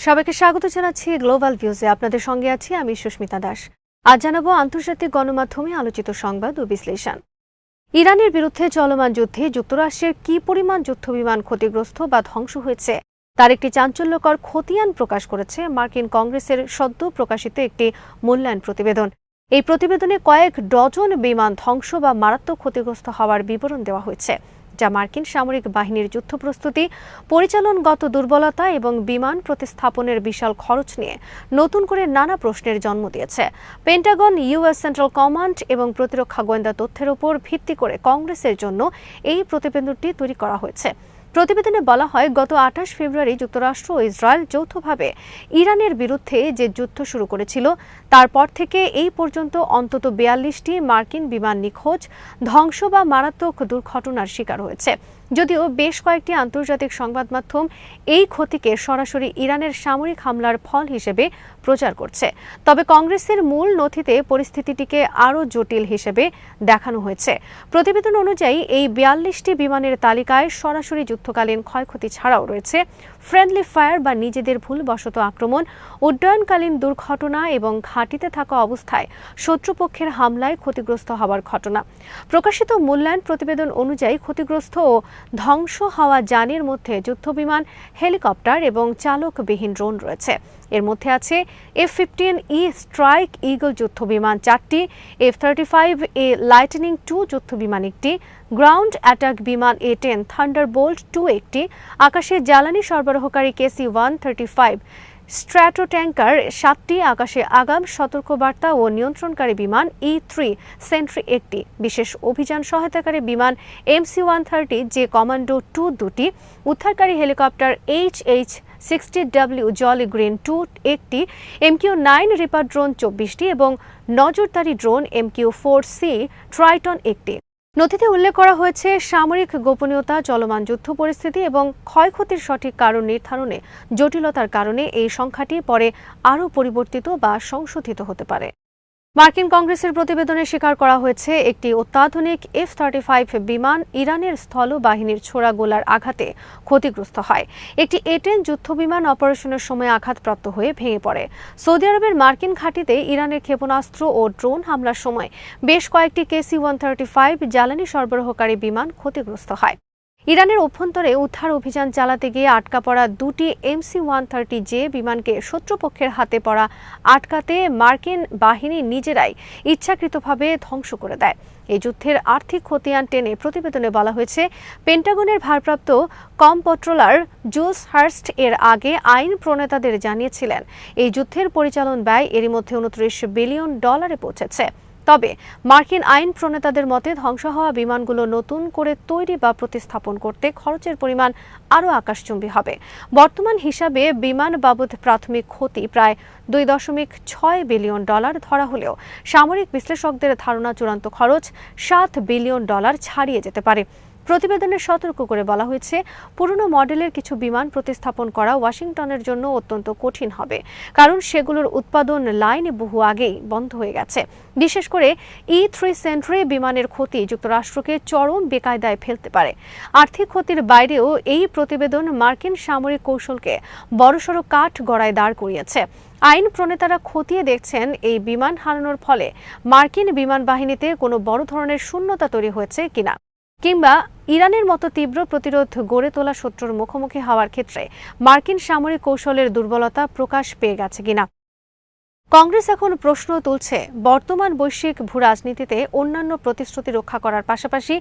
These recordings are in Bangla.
সবাইকে স্বাগত জানাচ্ছি গ্লোবাল ভিউজে। আপনাদের সঙ্গে আছি আমি সুস্মিতা দাস। আজ জানাবো আন্তর্জাতিক গণমাধ্যমে আলোচিত সংবাদ ও বিশ্লেষণ। ইরানের বিরুদ্ধে চলমান যুদ্ধে যুক্তরাষ্ট্রের কি পরিমাণ যুদ্ধবিমান ক্ষতিগ্রস্ত বা ধ্বংস হয়েছে তার একটি চাঞ্চল্যকর খতিয়ান প্রকাশ করেছে মার্কিন কংগ্রেসের সদ্য প্রকাশিত একটি মূল্যায়ন প্রতিবেদন। এই প্রতিবেদনে কয়েক ডজন বিমান ধ্বংস বা মারাত্মক ক্ষতিগ্রস্ত হওয়ার বিবরণ দেওয়া হয়েছে, যা মার্কিন সামরিক বাহিনীর যুদ্ধ প্রস্তুতি, পরিচালনগত দুর্বলতা এবং বিমান প্রতিস্থাপনের বিশাল খরচ নিয়ে নতুন করে নানা প্রশ্নের জন্ম দিয়েছে। পেন্টাগন, ইউএস সেন্ট্রাল কমান্ড এবং প্রতিরক্ষা গোয়েন্দা তথ্যের উপর ভিত্তি করে কংগ্রেসের জন্য এই প্রতিবেদনটি তৈরি করা হয়েছে। প্রতিবেদনে বলা হয়, গত 28 ফেব্রুয়ারি যুক্তরাষ্ট্র ও ইসরায়েল যৌথভাবে ইরানের বিরুদ্ধে যে যুদ্ধ শুরু করেছিল তারপর থেকে এই পর্যন্ত অন্তত 42টি মার্কিন বিমান নিখোঁজ, ধ্বংস বা মারাত্মক দুর্ঘটনার শিকার হয়েছে। যদিও বেশ কয়েকটি আন্তর্জাতিক সংবাদ মাধ্যম এই ক্ষতিকে সরাসরি ইরানের সামরিক হামলার ফল হিসেবে প্রচার করছে, তবে কংগ্রেসের মূল নথিতে পরিস্থিতিটিকে আরও জটিল হিসেবে দেখানো হয়েছে। প্রতিবেদন অনুযায়ী এই 42টি বিমানের তালিকায় সরাসরি যুদ্ধকালীন ক্ষয়ক্ষতি ছাড়াও রয়েছে ফ্রেন্ডলি ফায়ার বা নিজেদের ভুলবশত আক্রমণ, উড্ডয়নকালীন দুর্ঘটনা এবং ঘাঁটিতে থাকা অবস্থায় শত্রুপক্ষের হামলায় ক্ষতিগ্রস্ত হওয়ার ঘটনা। প্রকাশিত মূল্যায়ন প্রতিবেদন অনুযায়ী ক্ষতিগ্রস্ত ও ধ্বংস হওয়া যানের মধ্যে যুদ্ধবিমান, হেলিকপ্টার এবং চালকবিহীন ড্রোন রয়েছে। এর মধ্যে আছে F-15E স্ট্রাইক ইগল যুদ্ধবিমান 4টি, F-35A লাইটনিং 2 যুদ্ধবিমান 1টি, গ্রাউন্ড অ্যাটাক বিমান A-10 থান্ডারবোল্ট 2 একটি, আকাশে জ্বালানি সরবরাহকারী KC-135 স্ট্র্যাটো ট্যাঙ্কার 7টি, আকাশে আগাম সতর্কবার্তা ও নিয়ন্ত্রণকারী বিমান E-3 সেন্ট্রি 1টি, বিশেষ অভিযান সহায়তাকারী বিমান MC-130 জে কমান্ডো 2 2টি, উদ্ধারকারী হেলিকপ্টার HH-60W জলি গ্রিন 2 একটি, MQ-9 রিপার ড্রোন 24টি এবং নজরদারি ড্রোন MQ-4C ট্রাইটন 1টি। নথিতে উল্লেখ করা হয়েছে, সামরিক গোপনীয়তা, চলমান যুদ্ধ পরিস্থিতি এবং ক্ষয়ক্ষতির সঠিক কারণ নির্ধারণে জটিলতার কারণে এই সংখ্যাটি পরে আরও পরিবর্তিত বা সংশোধিত হতে পারে। মার্কিন কংগ্রেসের প্রতিবেদনে স্বীকার করা হয়েছে, একটি অত্যাধুনিক F-35 বিমান ইরানের স্থল বাহিনীর ছোড়া গোলার আঘাতে ক্ষতিগ্রস্ত হয়। একটি A-10 যুদ্ধবিমান অপারেশনের সময় আঘাতপ্রাপ্ত হয়ে ভেঙে পড়ে। সৌদি আরবের মার্কিন ঘাঁটিতে ইরানের ক্ষেপণাস্ত্র ও ড্রোন হামলার সময় বেশ কয়েকটি KC-135 জ্বালানি সরবরাহকারী বিমান ক্ষতিগ্রস্ত হয়। ইরানের অভ্যন্তরে উদ্ধার অভিযান চালাতে গিয়ে আটকা পড়া 2টি MC-130J বিমানকে শত্রুপক্ষের হাতে পড়া আটকাতে মার্কিন বাহিনী নিজেরাই ইচ্ছাকৃতভাবে ধ্বংস করে দেয়। এই যুদ্ধের আর্থিক খতিয়ান টেনে প্রতিবেদনে বলা হয়েছে, পেন্টাগনের ভারপ্রাপ্ত কম্পট্রোলার জুলস হার্স্ট এর আগে আইন প্রণেতাদের জানিয়েছিলেন এই যুদ্ধের পরিচালন ব্যয় এরই মধ্যে $29 বিলিয়ন পৌঁছেছে। তবে মার্কিন আইন প্রণেতাদের মতে ধ্বংস হওয়া বিমানগুলো নতুন করে তৈরি বা প্রতিস্থাপন করতে খরচের পরিমাণ আরও আকাশচুম্বী হবে। বর্তমান হিসাবে বিমান বাবদ প্রাথমিক ক্ষতি প্রায় $2.6 বিলিয়ন ধরা হলেও সামরিক বিশ্লেষকদের ধারণা চূড়ান্ত খরচ $7 বিলিয়ন ছাড়িয়ে যেতে পারে। প্রতিবেদনে সতর্ক করে বলা হয়েছে, পুরনো মডেলের কিছু বিমান প্রতিস্থাপন করা ওয়াশিংটনের জন্য অত্যন্ত কঠিন হবে, কারণ সেগুলোর উৎপাদন লাইন বহু আগেই বন্ধ হয়ে গেছে। বিশেষ করে E-3 সেন্ট্রি বিমানের ক্ষতি যুক্তরাষ্ট্রকে চরম বেকায়দায় ফেলতে পারে। আর্থিক ক্ষতির বাইরেও এই প্রতিবেদন মার্কিন সামরিক কৌশলকে বড়সড় কাঠ গড়ায় দাঁড় করিয়েছে। আইন প্রণেতারা খতিয়ে দেখছেন, এই বিমান হারানোর ফলে মার্কিন বিমান বাহিনীতে কোনো বড় ধরনের শূন্যতা তৈরি হয়েছে কিনা, কিংবা ইরানের মতো তীব্র প্রতিরোধ গড়ে তোলা শত্রুর মুখোমুখি হওয়ার ক্ষেত্রে মার্কিন সামরিক কৌশলের দুর্বলতা প্রকাশ পেয়ে গেছে কিনা। কংগ্রেস এখন প্রশ্ন তুলছে, বর্তমান বৈশ্বিক ভূরাজনীতিতে অন্যান্য প্রতিশ্রুতি রক্ষা করার পাশাপাশি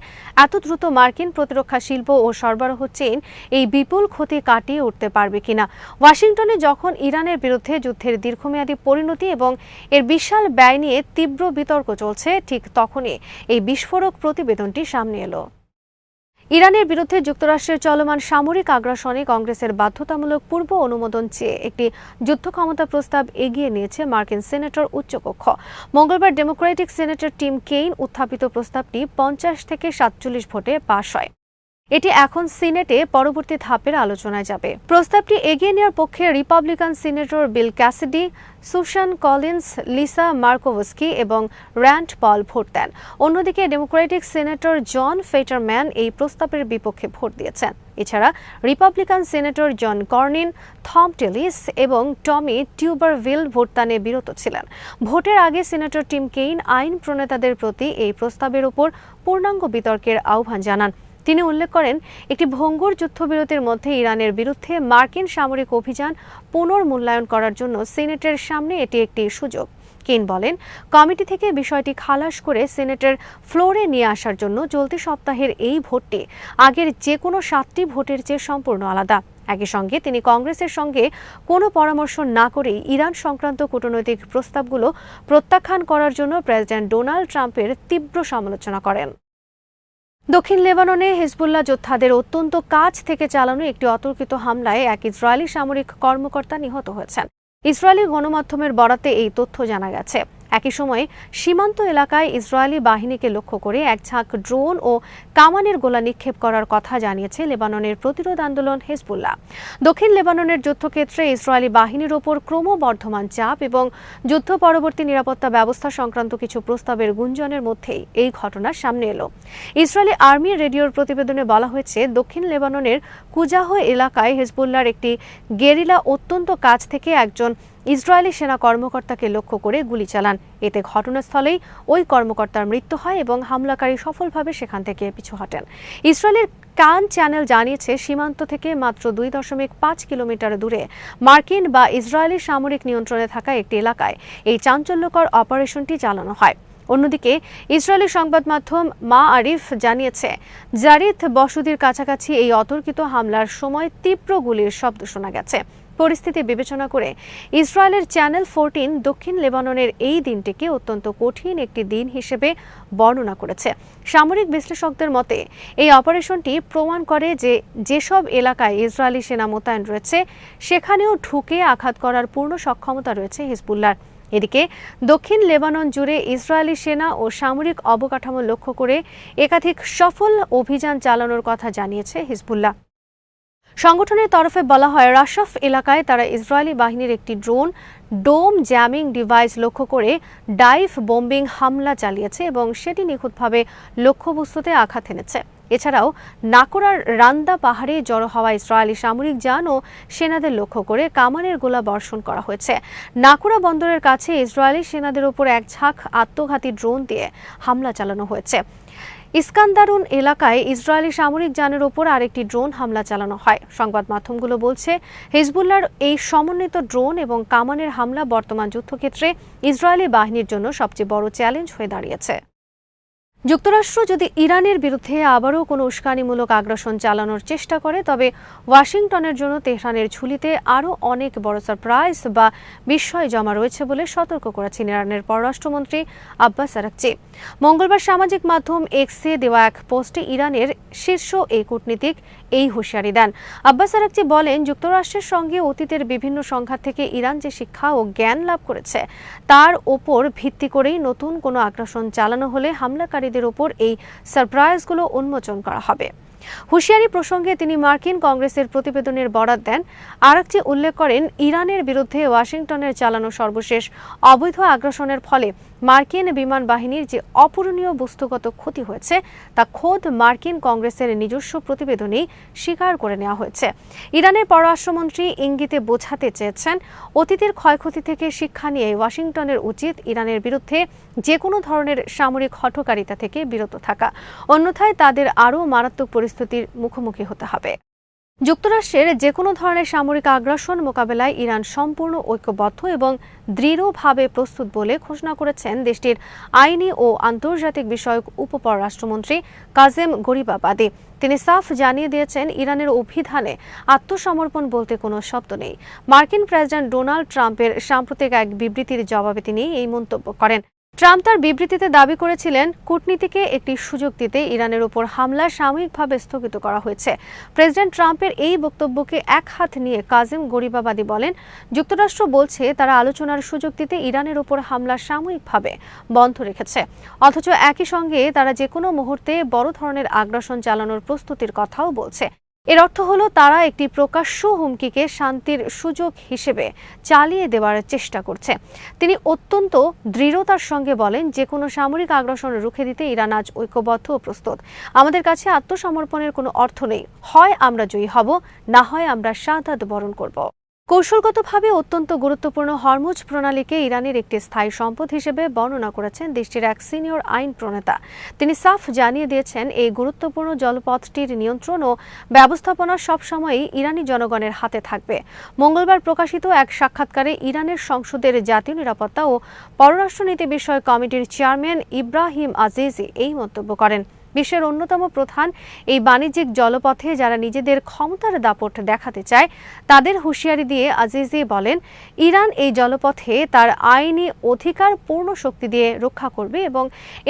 এত দ্রুত মার্কিন প্রতিরক্ষা শিল্প ও সরবরাহ চেইন এই বিপুল ক্ষতি কাটিয়ে উঠতে পারবে কিনা। ওয়াশিংটনে যখন ইরানের বিরুদ্ধে যুদ্ধের দীর্ঘমেয়াদী পরিণতি এবং এর বিশাল ব্যয় নিয়ে তীব্র বিতর্ক চলছে, ঠিক তখনই এই বিস্ফোরক প্রতিবেদনটি সামনে এলো। ইরানের বিরুদ্ধে যুক্তরাষ্ট্রের চলমান সামরিক আগ্রাসনে কংগ্রেসের বাধ্যতামূলক পূর্ব অনুমোদন চেয়ে একটি যুদ্ধ ক্ষমতা প্রস্তাব এগিয়ে নিয়েছে মার্কিন সিনেটর উচ্চকক্ষ। মঙ্গলবার ডেমোক্রেটিক সিনেটর টিম কেইন উত্থাপিত প্রস্তাবটি 50 থেকে 47 ভোটে পাশ হয়। এটি এখন সিনেটে পরবর্তী ধাপের আলোচনায় যাবে। প্রস্তাবটি এগিয়ে নেওয়ার পক্ষে রিপাবলিকান সিনেটর বিল ক্যাসিডি, সুসান কলিন্স, লিসা মার্কোভস্কি এবং র্যান্ড পল ভোট দেন। অন্যদিকে ডেমোক্রেটিক সিনেটর জন ফেটারম্যান এই প্রস্তাবের বিপক্ষে ভোট দিয়েছেন। এছাড়া রিপাবলিকান সিনেটর জন কর্নিন, থম টেলিস এবং টমি টিউবারভিল ভোটদানে বিরত ছিলেন। ভোটের আগে সিনেটর টিম কেইন আইন প্রণেতাদের প্রতি এই প্রস্তাবের উপর পূর্ণাঙ্গ বিতর্কের আহ্বান জানান। তিনি উল্লেখ করেন, একটি ভঙ্গুর যুদ্ধবিরতির মধ্যে ইরানের বিরুদ্ধে মার্কিন সামরিক অভিযান পুনর্মূল্যায়ন করার জন্য সিনেটের সামনে এটি একটি সুযোগ। কেইন বলেন, কমিটি থেকে বিষয়টি খালাস করে সিনেটের ফ্লোরে নিয়ে আসার জন্য চলতি সপ্তাহের এই ভোটটি আগের যে কোনো 7টি ভোটের চেয়ে সম্পূর্ণ আলাদা। একই সঙ্গে তিনি কংগ্রেসের সঙ্গে কোনো পরামর্শ না করেই ইরান সংক্রান্ত কূটনৈতিক প্রস্তাবগুলো প্রত্যাখ্যান করার জন্য প্রেসিডেন্ট ডোনাল্ড ট্রাম্পের তীব্র সমালোচনা করেন। দক্ষিণ লেবাননে হিজবুল্লাহ যোদ্ধাদের অত্যন্ত কাছ থেকে চালানো একটি অতর্কিত হামলায় এক ইসরায়েলি সামরিক কর্মকর্তা নিহত হয়েছেন। ইসরায়েলি গণমাধ্যমের বরাতে এই তথ্য জানা গেছে। একই সময়ে সীমান্ত এলাকায় ইসরায়েলি বাহিনীকে লক্ষ্য করে এক ঝাঁক ড্রোন ও কামানের গোলা নিক্ষেপ করার কথা জানিয়েছে লেবাননের প্রতিরোধ আন্দোলন হিজবুল্লাহ। দক্ষিণ লেবাননের যুদ্ধক্ষেত্রে ইসরায়েলি বাহিনীর ওপর ক্রমবর্ধমান চাপ এবং যুদ্ধ পরবর্তী নিরাপত্তা ব্যবস্থা সংক্রান্ত কিছু প্রস্তাবের গুঞ্জনের মধ্যেই এই ঘটনা সামনে এলো। ইসরায়েলি আর্মি রেডিওর প্রতিবেদনে বলা হয়েছে, দক্ষিণ লেবাননের কুজাহ এলাকায় হিজবুল্লাহর একটি গেরিলা অত্যন্ত কাছ থেকে একজন ইসরায়েলি সেনা কর্মকর্তাকে লক্ষ্য করে গুলি চালান। এতে ঘটনাস্থলেই ওই কর্মকর্তার মৃত্যু হয় এবং হামলাকারী সফলভাবে সেখান থেকে পিছু হটেন। ইসরায়েলের কান চ্যানেল জানিয়েছে, সীমান্ত থেকে মাত্র 2.5 কিলোমিটার দূরে মার্কিন বা ইসরায়েলি সামরিক নিয়ন্ত্রণে থাকা একটি এলাকায় এই চাঞ্চল্যকর অপারেশনটি চালানো হয়। অন্যদিকে ইসরায়েলি সংবাদ মাধ্যম মাআরিফ জানিয়েছে, জারিত বসতির কাছাকাছি এই অতর্কিত হামলার সময় তীব্র গুলির শব্দ শোনা গেছে। পরিস্থিতি বিবেচনা করে ইসরায়েলের চ্যানেল 14 দক্ষিণ লেবাননের এই দিনটিকে অত্যন্ত কঠিন একটি দিন হিসেবে বর্ণনা করেছে। সামরিক বিশ্লেষকদের মতে এই অপারেশনটি প্রমাণ করে যে যেসব এলাকায় ইসরায়েলি সেনা মোতায়েন রয়েছে সেখানেও ঢুকে আঘাত করার পূর্ণ সক্ষমতা রয়েছে হিজবুল্লাহর। এদিকে দক্ষিণ লেবানন জুড়ে ইসরায়েলি সেনা ও সামরিক অবকাঠামো লক্ষ্য করে একাধিক সফল অভিযান চালানোর কথা জানিয়েছে হিজবুল্লাহ। সংগঠনের তরফে বলা হয়, রাশাফ এলাকায় তারা ইসরায়েলি বাহিনীর একটি ড্রোন ডোম জ্যামিং ডিভাইস লক্ষ্য করে ডাইভ বোম্বিং হামলা চালিয়েছে এবং সেটি নিখুঁতভাবে লক্ষ্যবস্তুতে আঘাত এনেছে। এছাড়াও নাকুরার রান্দা পাহাড়ে জড়ো হওয়া ইসরায়েলি সামরিক যান ও সেনাদের লক্ষ্য করে কামানের গোলা বর্ষণ করা হয়েছে। নাকুরা বন্দরের কাছে ইসরায়েলি সেনাদের উপর এক ঝাঁক আত্মঘাতী ড্রোন দিয়ে হামলা চালানো হয়েছে। ইস্কান্দারুন এলাকায় ইসরায়েলি সামরিক যানের ওপর আরেকটি ড্রোন হামলা চালানো হয়। সংবাদ মাধ্যমগুলো বলছে, হিজবুল্লাহর এই সমন্বিত ড্রোন এবং কামানের হামলা বর্তমান যুদ্ধক্ষেত্রে ইসরায়েলি বাহিনীর জন্য সবচেয়ে বড় চ্যালেঞ্জ হয়ে দাঁড়িয়েছে। যুক্তরাষ্ট্র যদি ইরানের বিরুদ্ধে আবারও কোনো উস্কানিমূলক আগ্রাসন চালানোর চেষ্টা করে, তবে ওয়াশিংটনের জন্য তেহরানের ঝুলিতে আরও অনেক বড় সারপ্রাইজ বা বিস্ময় জমা রয়েছে বলে সতর্ক করেছেন ইরানের পররাষ্ট্রমন্ত্রী আব্বাস আরাকচি। মঙ্গলবার সামাজিক মাধ্যম এক্সে দেওয়া এক পোস্টে ইরানের শীর্ষ এই কূটনীতিক এই হুঁশিয়ারি দেন। আব্বাস আরাকচি বলেন, যুক্তরাষ্ট্রের সঙ্গে অতীতের বিভিন্ন সংঘাত থেকে ইরান যে শিক্ষা ও জ্ঞান লাভ করেছে তার ওপর ভিত্তি করেই নতুন কোনো আগ্রাসন চালানো হলে হামলাকারীদের ওপর এই সারপ্রাইজগুলো উন্মোচন করা হবে। হুঁশিয়ারি প্রসঙ্গে তিনি মার্কিন কংগ্রেসের প্রতিবেদনের বরাত দেন। আরাকচি উল্লেখ করেন, ইরানের বিরুদ্ধে ওয়াশিংটনের চালানো সর্বশেষ অবৈধ আগ্রাসনের ফলে মার্কিন বিমান বাহিনীর যে অপূরণীয় বস্তুগত ক্ষতি হয়েছে তা খোদ মার্কিন কংগ্রেসের নিজস্ব প্রতিবেদনেই স্বীকার করে নেওয়া হয়েছে। ইরানের পররাষ্ট্রমন্ত্রী ইঙ্গিতে বোঝাতে চেয়েছেন, অতীতের ক্ষয়ক্ষতি থেকে শিক্ষা নিয়ে ওয়াশিংটনের উচিত ইরানের বিরুদ্ধে যে কোনো ধরনের সামরিক হঠকারিতা থেকে বিরত থাকা, অন্যথায় তাদের আরও মারাত্মক পরিস্থিতির মুখোমুখি হতে হবে। যুক্তরাষ্ট্রের যে কোনো ধরনের সামরিক আগ্রাসন মোকাবেলায় ইরান সম্পূর্ণ ঐক্যবদ্ধ এবং দৃঢ়ভাবে প্রস্তুত বলে ঘোষণা করেছেন দেশটির আইনি ও আন্তর্জাতিক বিষয়ক উপপররাষ্ট্রমন্ত্রী কাজেম গরিবাবাদি। তিনি সাফ জানিয়ে দিয়েছেন, ইরানের অভিধানে আত্মসমর্পণ বলতে কোনো শব্দ নেই। মার্কিন প্রেসিডেন্ট ডোনাল্ড ট্রাম্পের সাম্প্রতিক এক বিবৃতির জবাবে তিনি এই মন্তব্য করেন। ট্রাম্প তার বিবৃতিতে দাবি করেছিলেন কূটনীতিকে একটি সুযোগ দিতে ইরানের উপর হামলা সাময়িকভাবে স্থগিত করা হয়েছে। প্রেসিডেন্ট ট্রাম্পের এই বক্তব্যকে এক হাত নিয়ে কাজেম গরিবাবাদী বলেন, যুক্তরাষ্ট্র বলছে তারা আলোচনার সুযোগ দিতে ইরানের উপর হামলা সাময়িকভাবে বন্ধ রেখেছে, অথচ একই সঙ্গে তারা যে কোনো মুহূর্তে বড় ধরনের আগ্রাসন চালানোর প্রস্তুতির কথাও বলছে। এর অর্থ হলো তারা একটি প্রকাশ্য হুমকিকে শান্তির সুযোগ হিসেবে চালিয়ে দেওয়ার চেষ্টা করছে। তিনি অত্যন্ত দৃঢ়তার সঙ্গে বলেন, যে কোনো সামরিক আগ্রাসন রুখে দিতে ইরান আজ ঐক্যবদ্ধ ও প্রস্তুত। আমাদের কাছে আত্মসমর্পণের কোনো অর্থ নেই। হয় আমরা জয়ী হব, না হয় আমরা শাহাদাত বরণ করব। কৌশলগতভাবে অত্যন্ত গুরুত্বপূর্ণ হরমুজ প্রণালীকে ইরানের একটি স্থায়ী সম্পদ হিসেবে বর্ণনা করেছেন দেশটির এক সিনিয়র আইন প্রণেতা। তিনি সাফ জানিয়ে দিয়েছেন, এই গুরুত্বপূর্ণ জলপথটির নিয়ন্ত্রণ ও ব্যবস্থাপনা সবসময়ই ইরানি জনগণের হাতে থাকবে। মঙ্গলবার প্রকাশিত এক সাক্ষাৎকারে ইরানের সংসদের জাতীয় নিরাপত্তা ও পররাষ্ট্রনীতি বিষয়ক কমিটির চেয়ারম্যান ইব্রাহিম আজিজি এই মন্তব্য করেন। বিশ্বের অন্যতম প্রধান এই বাণিজ্যিক জলপথে যারা নিজেদের ক্ষমতার দাপট দেখাতে চায় তাদের হুঁশিয়ারি দিয়ে আজিজি বলেন, ইরান এই জলপথে তার আইনি অধিকার পূর্ণ শক্তি দিয়ে রক্ষা করবে এবং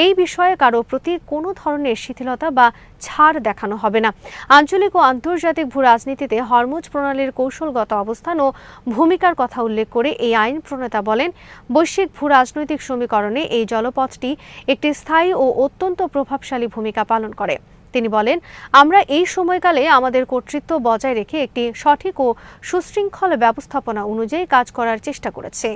এই বিষয়ে কারো প্রতি কোনো ধরনের শিথিলতা বা ছাড় দেখানো হবে না। আঞ্চলিক ও আন্তর্জাতিক ভূ রাজনীতিতে হরমুজ প্রণালীর কৌশলগত অবস্থান ও ভূমিকার কথা উল্লেখ করে এই আইন প্রণেতা বলেন, বৈশ্বিক ভূ রাজনৈতিক সমীকরণে এই জলপথটি একটি স্থায়ী ও অত্যন্ত প্রভাবশালী ভূমিকা পালন করে। তিনি বলেন, আমরা এই সময়কালে আমাদের কর্তৃত্ব বজায় রেখে একটি সঠিক ও সুশৃঙ্খল ব্যবস্থাপনা অনুযায়ী কাজ করার চেষ্টা করেছে।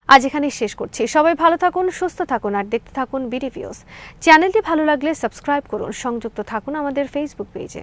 আজ এখানে শেষ করছি। সবাই ভালো থাকুন, সুস্থ থাকুন আর দেখতে থাকুন বিডি ভিউজ। চ্যানেলটি ভালো লাগলে সাবস্ক্রাইব করুন, সংযুক্ত থাকুন আমাদের ফেসবুক পেজে।